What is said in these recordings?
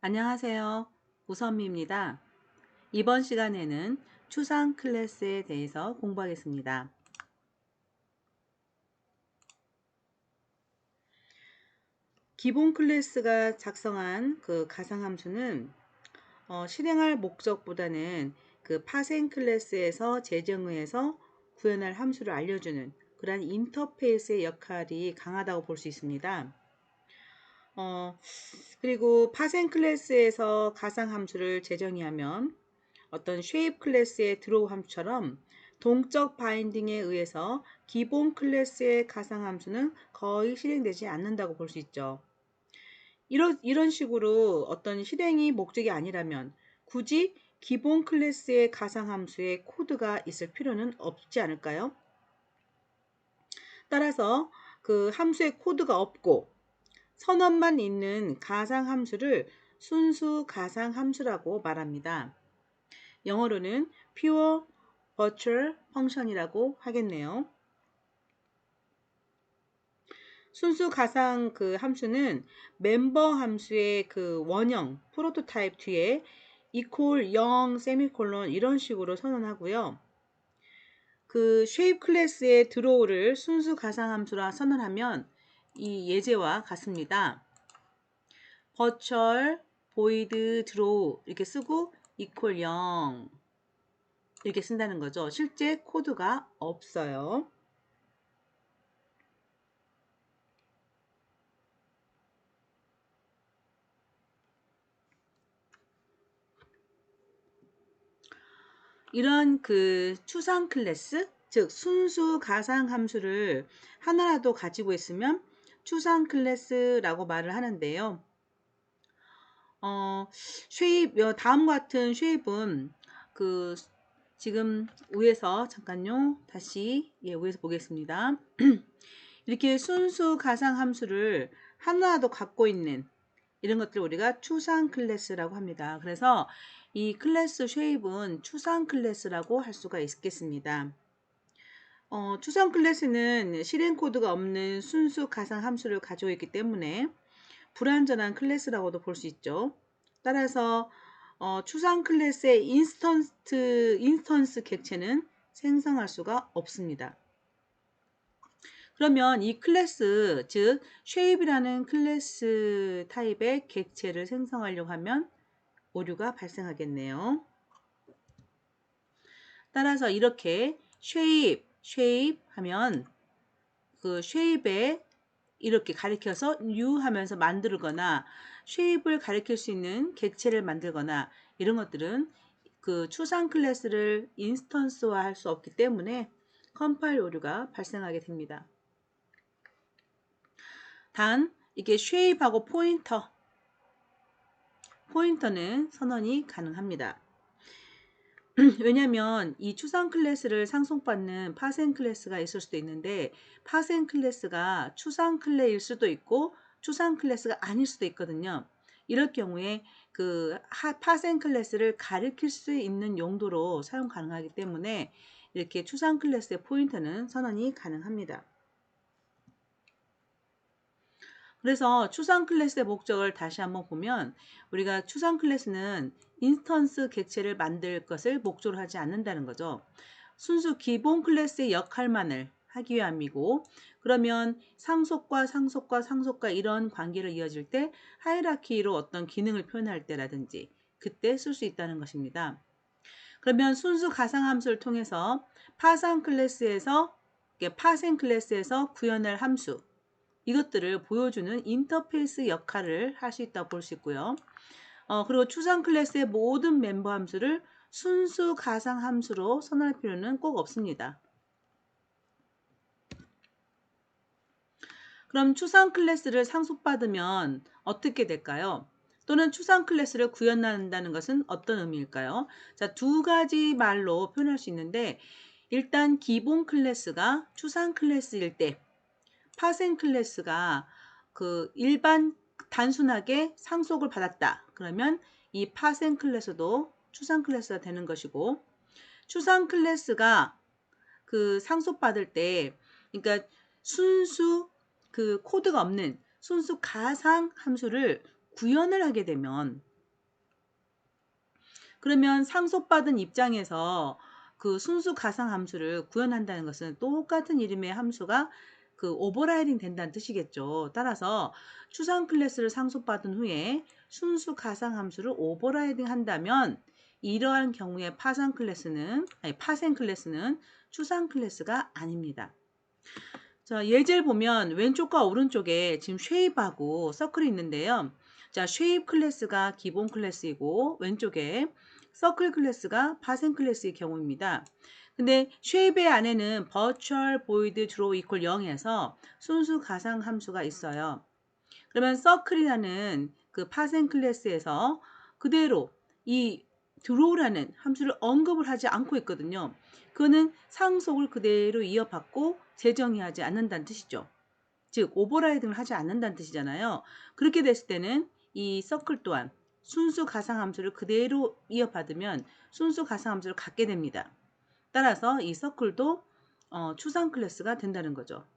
안녕하세요. 우선미입니다. 이번 시간에는 추상 클래스에 대해서 공부하겠습니다. 기본 클래스가 작성한 그 가상함수는 실행할 목적보다는 그 파생 클래스에서 재정의해서 구현할 함수를 알려주는 그러한 인터페이스의 역할이 강하다고 볼 수 있습니다. 그리고 파생 클래스에서 가상 함수를 재정의하면 어떤 쉐입 클래스의 드로우 함수처럼 동적 바인딩에 의해서 기본 클래스의 가상 함수는 거의 실행되지 않는다고 볼 수 있죠. 이런 식으로 어떤 실행이 목적이 아니라면 굳이 기본 클래스의 가상 함수에 코드가 있을 필요는 없지 않을까요? 따라서 그 함수에 코드가 없고 선언만 있는 가상 함수를 순수 가상 함수라고 말합니다. 영어로는 pure virtual function이라고 하겠네요. 순수 가상 그 함수는 멤버 함수의 그 원형 프로토타입 뒤에 equal 0 세미콜론 이런 식으로 선언하고요. 그 shape 클래스의 드로우를 순수 가상 함수라 선언하면 이 예제와 같습니다. virtual void draw 이렇게 쓰고 equal 0 이렇게 쓴다는 거죠. 실제 코드가 없어요. 이런 그 추상 클래스, 즉 순수 가상 함수를 하나라도 가지고 있으면 추상 클래스라고 말을 하는데요. 다음과 같은 쉐입은 그 지금 위에서 잠깐요. 다시 위에서 보겠습니다. 이렇게 순수 가상 함수를 하나라도 갖고 있는 이런 것들 우리가 추상 클래스라고 합니다. 그래서 이 클래스 쉐입은 추상 클래스라고 할 수가 있겠습니다. 추상 클래스는 실행 코드가 없는 순수 가상 함수를 가지고 있기 때문에 불완전한 클래스라고도 볼 수 있죠. 따라서 추상 클래스의 인스턴스 객체는 생성할 수가 없습니다. 그러면 이 클래스, 즉 쉐입이라는 클래스 타입의 객체를 생성하려고 하면 오류가 발생하겠네요. 따라서 이렇게 쉐입 하면 그 쉐입에 이렇게 가리켜서 new 하면서 만들거나 쉐입을 가리킬 수 있는 객체를 만들거나 이런 것들은 그 추상 클래스를 인스턴스화 할 수 없기 때문에 컴파일 오류가 발생하게 됩니다. 단 이게 쉐입하고 포인터는 선언이 가능합니다. 왜냐하면 이 추상 클래스를 상속받는 파생 클래스가 있을 수도 있는데 파생 클래스가 추상 클래일 수도 있고 추상 클래스가 아닐 수도 있거든요. 이럴 경우에 그 파생 클래스를 가리킬 수 있는 용도로 사용 가능하기 때문에 이렇게 추상 클래스의 포인터는 선언이 가능합니다. 그래서 추상 클래스의 목적을 다시 한번 보면 우리가 추상 클래스는 인스턴스 객체를 만들 것을 목적으로 하지 않는다는 거죠. 순수 기본 클래스의 역할만을 하기 위함이고 그러면 상속과 이런 관계를 이어질 때 하이라키로 어떤 기능을 표현할 때라든지 그때 쓸 수 있다는 것입니다. 그러면 순수 가상함수를 통해서 파생 클래스에서 구현할 함수 이것들을 보여주는 인터페이스 역할을 할 수 있다고 볼 수 있고요. 그리고 추상 클래스의 모든 멤버 함수를 순수 가상 함수로 선언할 필요는 꼭 없습니다. 그럼 추상 클래스를 상속받으면 어떻게 될까요? 또는 추상 클래스를 구현한다는 것은 어떤 의미일까요? 자, 두 가지 말로 표현할 수 있는데 일단 기본 클래스가 추상 클래스일 때 파생 클래스가 그 일반 단순하게 상속을 받았다. 그러면 이 파생 클래스도 추상 클래스가 되는 것이고 추상 클래스가 그 상속받을 때 그러니까 순수 그 코드가 없는 순수 가상 함수를 구현을 하게 되면 그러면 상속받은 입장에서 그 순수 가상 함수를 구현한다는 것은 똑같은 이름의 함수가 그 오버라이딩 된다는 뜻이겠죠. 따라서 추상 클래스를 상속받은 후에 순수 가상 함수를 오버라이딩 한다면 이러한 경우에 파생 클래스는 추상 클래스가 아닙니다. 자, 예제를 보면 왼쪽과 오른쪽에 지금 쉐입하고 서클이 있는데요. 자, 쉐입 클래스가 기본 클래스이고 왼쪽에 서클 클래스가 파생 클래스의 경우입니다. 근데 쉐입의 안에는 virtual void draw equal 0에서 순수 가상 함수가 있어요. 그러면 서클이라는 그 파생 클래스에서 그대로 이 draw라는 함수를 언급을 하지 않고 있거든요. 그거는 상속을 그대로 이어받고 재정의하지 않는다는 뜻이죠. 즉 오버라이딩을 하지 않는다는 뜻이잖아요. 그렇게 됐을 때는 이 서클 또한 순수 가상함수를 그대로 이어받으면 순수 가상함수를 갖게 됩니다. 따라서 이 서클도 추상 클래스가 된다는 거죠.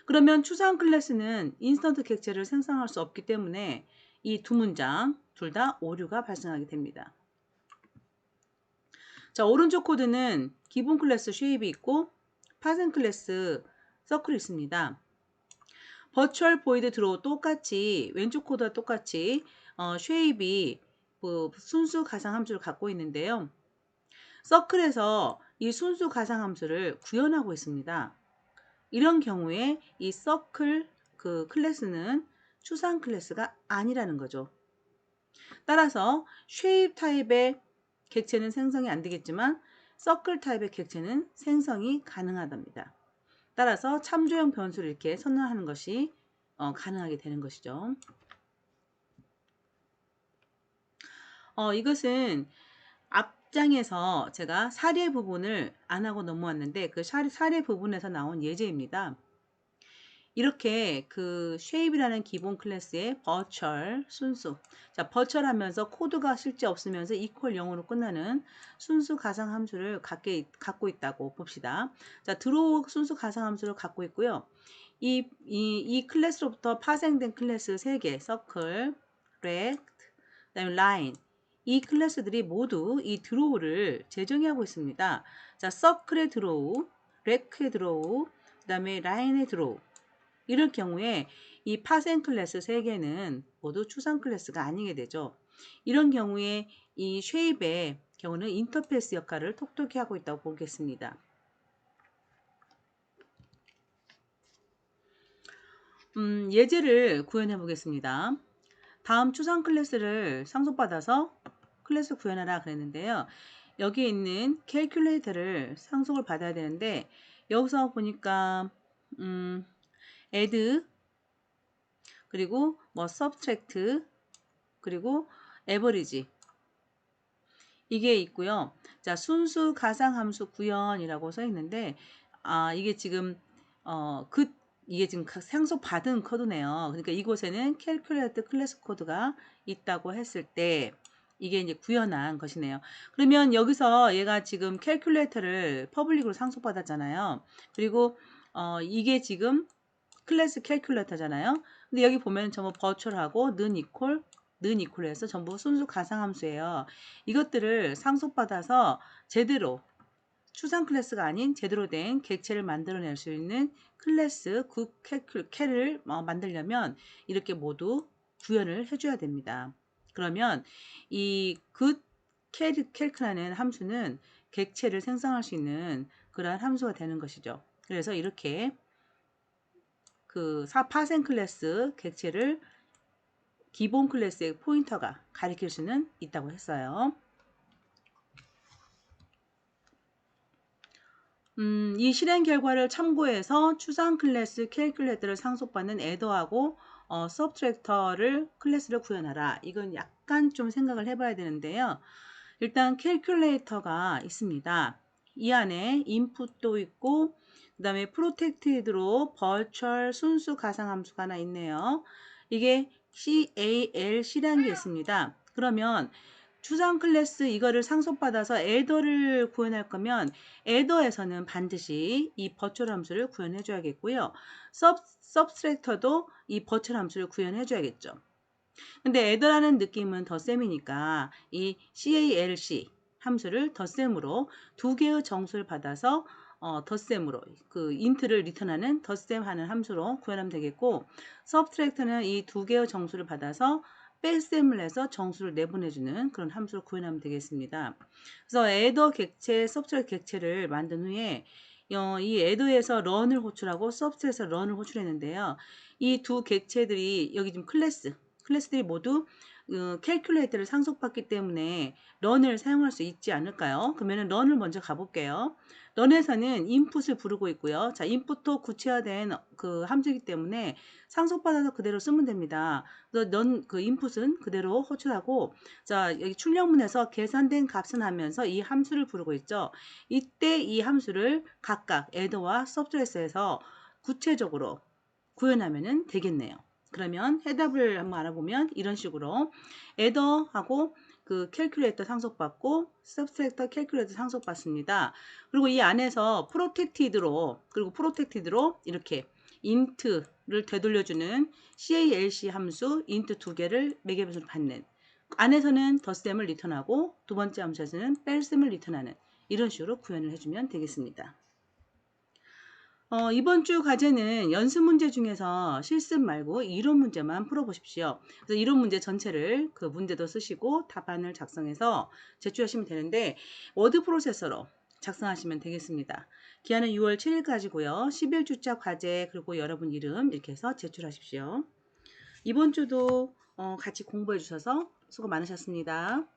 그러면 추상 클래스는 인스턴트 객체를 생성할 수 없기 때문에 이 두 문장 둘 다 오류가 발생하게 됩니다. 자, 오른쪽 코드는 기본 클래스 쉐입이 있고 파생 클래스 서클이 있습니다. 버추얼 보이드 드로우 똑같이 왼쪽 코드와 똑같이 쉐입이 순수 가상 함수를 갖고 있는데요. 서클에서 이 순수 가상 함수를 구현하고 있습니다. 이런 경우에 이 서클 그 클래스는 추상 클래스가 아니라는 거죠. 따라서 쉐입 타입의 객체는 생성이 안 되겠지만 서클 타입의 객체는 생성이 가능하답니다. 따라서 참조형 변수를 이렇게 선언하는 것이 가능하게 되는 것이죠. 이것은 앞장에서 제가 사례 부분을 안 하고 넘어왔는데 그 사례 부분에서 나온 예제입니다. 이렇게 그 shape이라는 기본 클래스의 virtual 순수. 자, virtual 하면서 코드가 실제 없으면서 equal 0으로 끝나는 순수 가상 함수를 갖고 있다고 봅시다. 자, draw 순수 가상 함수를 갖고 있고요. 이 클래스로부터 파생된 클래스 3개, circle, rect, 그다음에 line. 이 클래스들이 모두 이 draw를 재정의하고 있습니다. 자, circle의 draw, rect의 draw, 그다음에 line의 draw. 이럴 경우에 이 파생 클래스 3개는 모두 추상 클래스가 아니게 되죠. 이런 경우에 이 쉐입의 경우는 인터페이스 역할을 톡톡히 하고 있다고 보겠습니다. 예제를 구현해 보겠습니다. 다음 추상 클래스를 상속받아서 클래스 구현하라 그랬는데요. 여기에 있는 캘큘레이터를 상속을 받아야 되는데 여기서 보니까 add 그리고 뭐 subtract 그리고 average 이게 있고요. 자, 순수 가상함수 구현이라고 써 있는데 이게 지금 이게 지금 상속 받은 코드네요. 그러니까 이곳에는 calculate 클래스 코드가 있다고 했을 때 이게 이제 구현한 것이네요. 그러면 여기서 얘가 지금 calculate를 퍼블릭으로 상속받았잖아요. 그리고 이게 지금 클래스 캘큘레이터잖아요. 근데 여기 보면 전부 버추얼하고 는 이퀄해서 전부 순수 가상함수예요. 이것들을 상속받아서 제대로 추상 클래스가 아닌 제대로 된 객체를 만들어낼 수 있는 클래스 캘을 만들려면 이렇게 모두 구현을 해줘야 됩니다. 그러면 이 캘크라는 함수는 객체를 생성할 수 있는 그러한 함수가 되는 것이죠. 그래서 이렇게 그 파생 클래스 객체를 기본 클래스의 포인터가 가리킬 수는 있다고 했어요. 이 실행 결과를 참고해서 추상 클래스 캘큘레이터를 상속받는 애더하고 서브트랙터를 클래스를 구현하라. 이건 약간 좀 생각을 해봐야 되는데요. 일단 캘큘레이터가 있습니다. 이 안에 인풋도 있고 그 다음에 프로텍티드로 버추얼 순수 가상함수가 하나 있네요. 이게 CALC라는 게 있습니다. 그러면 추상 클래스 이거를 상속받아서 애더를 구현할 거면 애더에서는 반드시 이 버추얼 함수를 구현해 줘야겠고요. 서브트랙터도 이 버추얼 함수를 구현해 줘야겠죠. 근데 애더라는 느낌은 덧셈이니까 이 calc 함수를 덧셈으로 두 개의 정수를 받아서 덧셈으로 그 인트를 리턴하는 덧셈하는 함수로 구현하면 되겠고, subtract는 이 두 개의 정수를 받아서 뺄셈을 해서 정수를 내보내주는 그런 함수로 구현하면 되겠습니다. 그래서 애더 객체, subtract 객체를 만든 후에 이 애더에서 런을 호출하고 subtract에서 런을 호출했는데요. 이 두 객체들이 여기 지금 클래스들이 모두 캘큘레이터를 상속받기 때문에 런을 사용할 수 있지 않을까요? 그러면 런을 먼저 가볼게요. 런에서는 인풋을 부르고 있고요. 자, 인풋도 구체화된 그 함수이기 때문에 상속받아서 그대로 쓰면 됩니다. 그래서 넌 그 인풋은 그대로 호출하고, 자, 여기 출력문에서 계산된 값은 하면서 이 함수를 부르고 있죠. 이때 이 함수를 각각 애더와 서브트랙트에서 구체적으로 구현하면 되겠네요. 그러면 해답을 한번 알아보면 이런 식으로 애더하고 그 캘큘레이터 상속받고 서브트랙터 캘큘레이터 상속받습니다. 그리고 이 안에서 프로텍티드로 이렇게 int를 되돌려주는 calc 함수 int 두 개를 매개변수로 받는, 안에서는 덧셈을 리턴하고 두 번째 함수에서는 뺄셈을 리턴하는 이런 식으로 구현을 해주면 되겠습니다. 이번 주 과제는 연습 문제 중에서 실습 말고 이론 문제만 풀어보십시오. 그래서 이론 문제 전체를 그 문제도 쓰시고 답안을 작성해서 제출하시면 되는데, 워드 프로세서로 작성하시면 되겠습니다. 기한은 6월 7일까지고요. 11주차 과제 그리고 여러분 이름 이렇게 해서 제출하십시오. 이번 주도 같이 공부해 주셔서 수고 많으셨습니다.